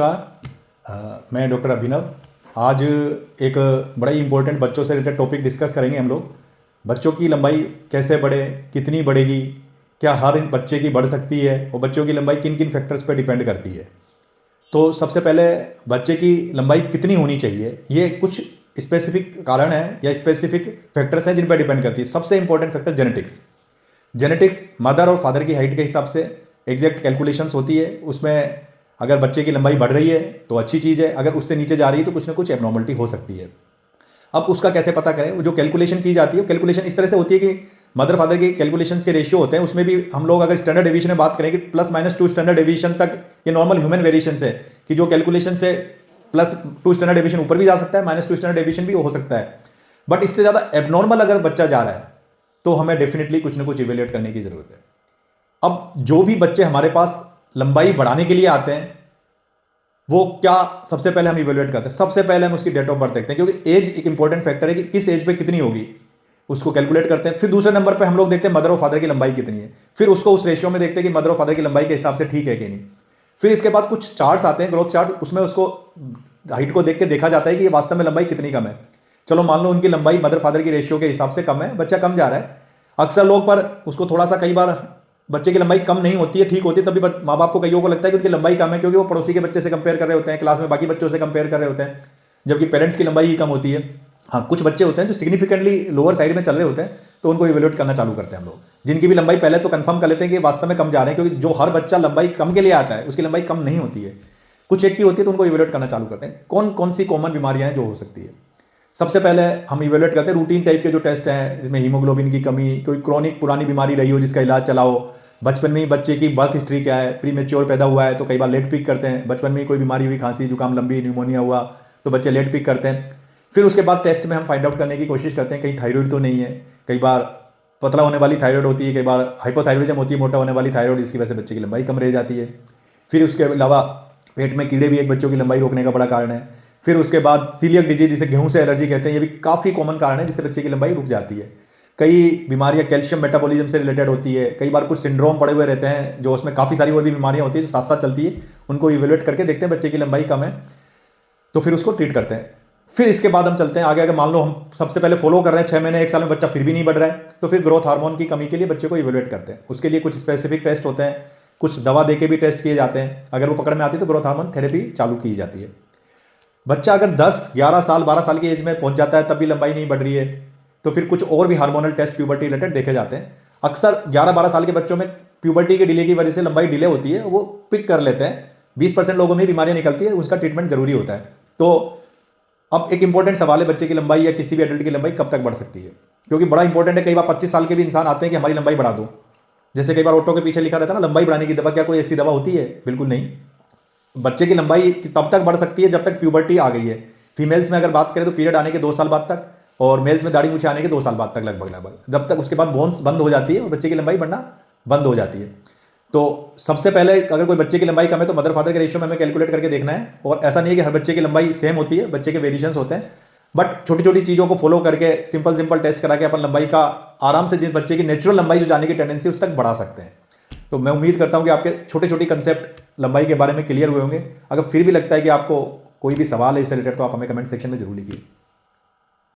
मैं डॉक्टर अभिनव। आज एक बड़ा ही इम्पोर्टेंट बच्चों से रिलेटेड टॉपिक डिस्कस करेंगे हम लोग। बच्चों की लंबाई कैसे बढ़े, कितनी बढ़ेगी, क्या हर बच्चे की बढ़ सकती है और बच्चों की लंबाई किन किन फैक्टर्स पर डिपेंड करती है। तो सबसे पहले बच्चे की लंबाई कितनी होनी चाहिए, ये कुछ स्पेसिफिक कारण है या स्पेसिफिक फैक्टर्स हैं जिन पर डिपेंड करती है। सबसे इंपॉर्टेंट फैक्टर जेनेटिक्स मदर और फादर की हाइट के हिसाब से एग्जैक्ट कैलकुलेशंस होती है। उसमें अगर बच्चे की लंबाई बढ़ रही है तो अच्छी चीज़ है, अगर उससे नीचे जा रही है तो कुछ ना कुछ एबनॉर्मलिटी हो सकती है। अब उसका कैसे पता करें? वो जो कैलकुलेशन की जाती है, कैलकुलेशन इस तरह से होती है कि मदर फादर के कैलकुलेशंस के रेशियो होते हैं। उसमें भी हम लोग अगर स्टैंडर्ड डेविएशन में बात करें कि +-2 स्टैंडर्ड डेविएशन तक ये नॉर्मल ह्यूमन वेरिएशन है कि जो कैलकुलेशन से +2 स्टैंडर्ड डेविएशन ऊपर भी जा सकता है, -2 स्टैंडर्ड डेविएशन भी हो सकता है। बट इससे ज़्यादा एबनॉर्मल अगर बच्चा जा रहा है तो हमें डेफिनेटली कुछ ना कुछ इवेल्युएट करने की ज़रूरत है। अब जो भी बच्चे हमारे पास लंबाई बढ़ाने के लिए आते हैं वो क्या सबसे पहले हम इवेल्युएट करते हैं? सबसे पहले हम उसकी डेट ऑफ बर्थ देखते हैं, क्योंकि एज एक इंपॉर्टेंट फैक्टर है कि किस एज पे कितनी होगी, उसको कैलकुलेट करते हैं। फिर दूसरे नंबर पे हम लोग देखते हैं मदर और फादर की लंबाई कितनी है, फिर उसको उस रेशियो में देखते हैं कि मदर और फादर की लंबाई के हिसाब से ठीक है कि नहीं। फिर इसके बाद कुछ चार्ट्स आते हैं, ग्रोथ चार्ट, उसमें उसको हाइट को देख के देखा जाता है कि ये वास्तव में लंबाई कितनी कम है। चलो मान लो उनकी लंबाई मदर फादर की रेशियो के हिसाब से कम है, बच्चा कम जा रहा है। अक्सर लोग पर उसको थोड़ा सा, कई बार बच्चे की लंबाई कम नहीं होती है, ठीक होती है, तभी माँ बाप को कईयों को लगता है कि उनकी लंबाई कम है, क्योंकि वो पड़ोसी के बच्चे से कंपेयर कर रहे होते हैं, क्लास में बाकी बच्चों से कंपेयर कर रहे होते हैं, जबकि पेरेंट्स की लंबाई ही कम होती है। हाँ, कुछ बच्चे होते हैं जो सिग्निफिकेंटली लोअर साइड में चल रहे होते हैं, तो उनको इवेल्युएट करना चालू करते हैं हम लोग, जिनकी भी लंबाई पहले तो कंफर्म कर लेते हैं कि वास्तव में कम जा रहे हैं, क्योंकि जो हर बच्चा लंबाई कम के लिए आता है उसकी लंबाई कम नहीं होती है, कुछ एक की होती है, तो उनको इवेल्युएट करना चालू करते हैं। कौन कौन सी कॉमन बीमारियां हैं जो हो सकती है? सबसे पहले हम इवेल्युएट करते हैं रूटीन टाइप के जो टेस्ट हैं, जिसमें हीमोग्लोबिन की कमी, कोई क्रॉनिक पुरानी बीमारी रही हो जिसका इलाज चला हो, बचपन में ही बच्चे की बर्थ हिस्ट्री क्या है, प्री मेच्योर पैदा हुआ है तो कई बार लेट पिक करते हैं, बचपन में ही कोई बीमारी हुई, खांसी जुकाम लंबी न्यूमोनिया हुआ तो बच्चे लेट पिक करते हैं। फिर उसके बाद टेस्ट में हम फाइंड आउट करने की कोशिश करते हैं कहीं थायराइड तो नहीं है। कई बार पतला होने वाली थायराइड होती है, कई बार हाइपोथायरॉइडिज्म होती है, मोटा होने वाली थायराइड, इसकी वजह से बच्चे की लंबाई कम रह जाती है। फिर उसके अलावा पेट में कीड़े भी एक बच्चों की लंबाई रोकने का बड़ा कारण है। फिर उसके बाद सीलियक डिजीज, जिसे गेहूं से एलर्जी कहते हैं, ये भी काफ़ी कॉमन कारण है जिससे बच्चे की लंबाई रुक जाती है। कई बीमारियां कैल्शियम मेटाबॉलिज्म से रिलेटेड होती है, कई बार कुछ सिंड्रोम पड़े हुए रहते हैं जो उसमें काफ़ी सारी और भी बीमारियां होती है जो साथ साथ चलती है, उनको इवेल्युएट करके देखते हैं बच्चे की लंबाई कम है तो फिर उसको ट्रीट करते हैं। फिर इसके बाद हम चलते हैं आगे। अगर मान लो हम सबसे पहले फॉलो कर रहे हैं 6 महीने 1 साल में बच्चा फिर भी नहीं बढ़ रहा है, तो फिर ग्रोथ हार्मोन की कमी के लिए बच्चे को इवेल्युएट करते हैं। उसके लिए कुछ स्पेसिफिक टेस्ट होते हैं, कुछ दवा दे के भी टेस्ट किए जाते हैं। अगर वो पकड़ में आती है तो ग्रोथ हार्मोन थेरेपी चालू की जाती है। बच्चा अगर 10, 11 साल, 12 साल की एज में पहुंच जाता है तब भी लंबाई नहीं बढ़ रही है तो फिर कुछ और भी हार्मोनल टेस्ट प्यूबर्टी रिलेटेड देखे जाते हैं। अक्सर 11-12 साल के बच्चों में प्यूबर्टी के डिले की वजह से लंबाई डिले होती है, वो पिक कर लेते हैं। 20% लोगों में बीमारियां निकलती है, उसका ट्रीटमेंट जरूरी होता है। तो अब एक इंपॉर्टेंट सवाल है, बच्चे की लंबाई या किसी भी एडल्ट की लंबाई कब तक बढ़ सकती है, क्योंकि बड़ा इंपॉर्टेंट है। कई बार 25 साल के भी इंसान आते हैं कि हमारी लंबाई बढ़ा दो, जैसे कई बार ऑटो के पीछे लिखा रहता है ना लंबाई बढ़ाने की दवा, क्या कोई ऐसी दवा होती है? बिल्कुल नहीं। बच्चे की लंबाई तब तक बढ़ सकती है जब तक प्यूबर्टी आ गई है। फीमेल्स में अगर बात करें तो पीरियड आने के 2 साल बाद तक, और मेल्स में दाढ़ी मूछे आने के 2 साल बाद तक लगभग, जब तक उसके बाद बोन्स बंद हो जाती है और बच्चे की लंबाई बढ़ना बंद हो जाती है। तो सबसे पहले अगर कोई बच्चे की लंबाई कम है तो मदर फादर के रेशियो में हमें कैलकुलेट करके देखना है। और ऐसा नहीं है कि हर बच्चे की लंबाई सेम होती है, बच्चे के वेरिएशंस होते हैं, बट छोटी छोटी चीज़ों को फॉलो करके सिंपल टेस्ट करा के अपन लंबाई का आराम से, जिस बच्चे की नेचुरल लंबाई जो जाने की टेंडेंसी उस तक बढ़ा सकते हैं। तो मैं उम्मीद करता हूं कि आपके छोटे छोटे कंसेप्ट लंबाई के बारे में क्लियर हुए होंगे। अगर फिर भी लगता है कि आपको कोई भी सवाल है इससे रिलेटेड तो आप हमें कमेंट सेक्शन में जरूर लिखिए।